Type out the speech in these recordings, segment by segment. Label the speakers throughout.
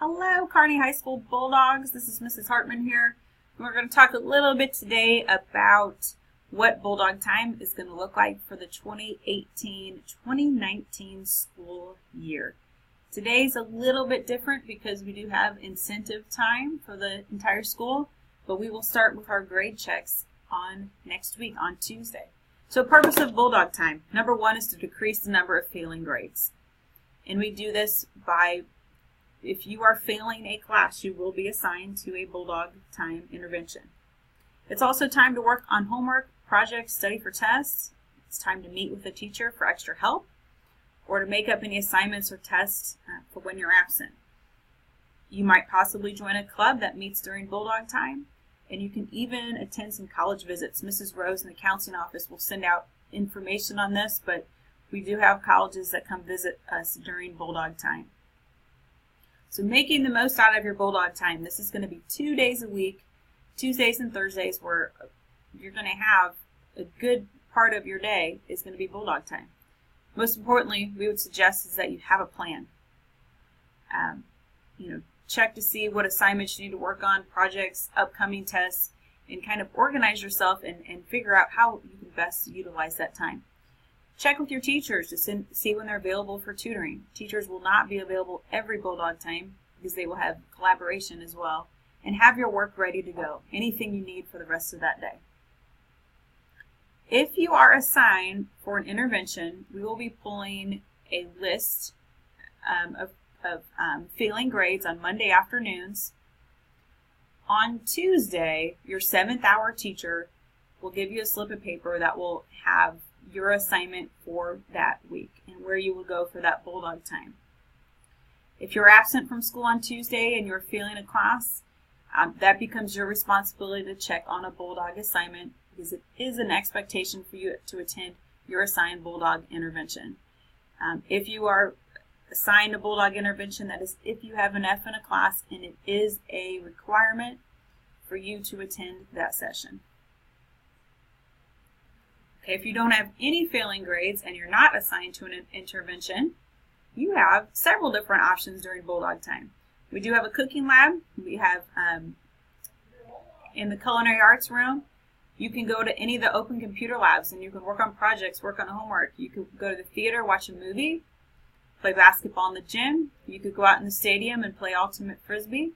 Speaker 1: Hello, Kearney High School Bulldogs. This is Mrs. Hartman here. We're going to talk a little bit today about what Bulldog Time is going to look like for the 2018-2019 school year. Today's a little bit different because we do have incentive time for the entire school, but we will start with our grade checks on next week on Tuesday. So purpose of Bulldog Time, number one, is to decrease the number of failing grades. And we do this by, if you are failing a class, you will be assigned to a Bulldog Time intervention. It's also time to work on homework, projects, study for tests. It's time to meet with a teacher for extra help or to make up any assignments or tests for when you're absent. You might possibly join a club that meets during Bulldog Time, and you can even attend some college visits. Mrs. Rose in the counseling office will send out information on this, but we do have colleges that come visit us during Bulldog Time. So making the most out of your Bulldog Time. This is going to be 2 days a week, Tuesdays and Thursdays, where you're going to have a good part of your day is going to be Bulldog Time. Most importantly, we would suggest is that you have a plan. Check to see what assignments you need to work on, projects, upcoming tests, and kind of organize yourself and figure out how you can best utilize that time. Check with your teachers to see when they're available for tutoring. Teachers will not be available every Bulldog Time because they will have collaboration as well. And have your work ready to go, anything you need for the rest of that day. If you are assigned for an intervention, we will be pulling a list of failing grades on Monday afternoons. On Tuesday, your 7th hour teacher will give you a slip of paper that will have your assignment for that week and where you will go for that Bulldog Time. If you're absent from school on Tuesday and you're failing a class, that becomes your responsibility to check on a Bulldog assignment because it is an expectation for you to attend your assigned Bulldog intervention. If you are assigned a Bulldog intervention, that is if you have an F in a class, and it is a requirement for you to attend that session. Okay, if you don't have any failing grades and you're not assigned to an intervention, you have several different options during Bulldog Time. We do have a cooking lab. We have in the culinary arts room, you can go to any of the open computer labs and you can work on projects, work on homework. You could go to the theater, watch a movie, play basketball in the gym. You could go out in the stadium and play ultimate frisbee.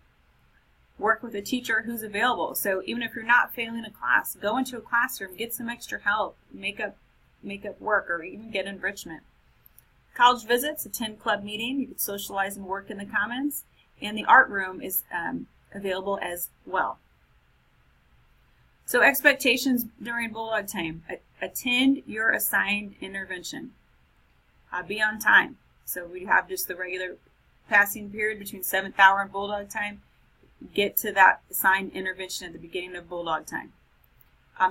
Speaker 1: Work with a teacher who's available. So even if you're not failing a class, go into a classroom, get some extra help, make up work, or even get enrichment. College visits, attend club meeting. You could socialize and work in the commons. And the art room is available as well. So expectations during Bulldog Time. Attend your assigned intervention. Be on time. So we have just the regular passing period between 7th hour and Bulldog Time. Get to that assigned intervention at the beginning of Bulldog Time.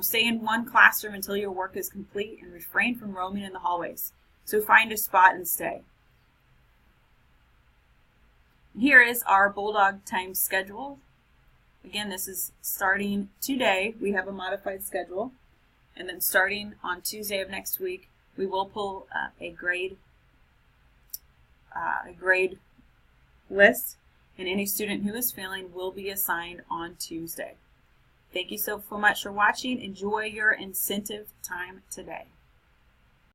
Speaker 1: Stay in one classroom until your work is complete and refrain from roaming in the hallways. So find a spot and stay. Here is our Bulldog Time schedule. Again, this is starting today. We have a modified schedule. And then starting on Tuesday of next week, we will pull a grade list, and any student who is failing will be assigned on Tuesday. Thank you so much for watching. Enjoy your incentive time today.